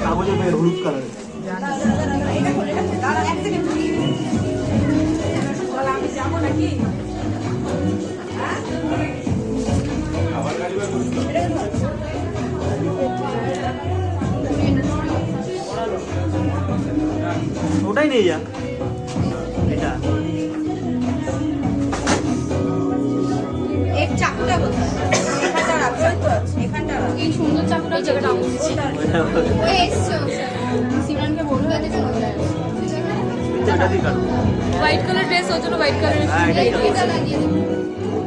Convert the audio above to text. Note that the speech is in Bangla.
কাগজের হলুদ কালার। আমি যাবো নাকি? ওটাই নিয়ে যা এটা। এক চাকুটা কোথায়? এখানটা রাখো তো, এখানটা রাখো। এই সুন্দর চাকুটা জায়গাটা আসছে। সিমরানকে বলবো এতে চলে আসে। এটা দিয়ে কাটো। হোয়াইট কালার ড্রেস ওর জন্য হোয়াইট কালারের হ্যাঁ, এটা লাগিয়ে দিই।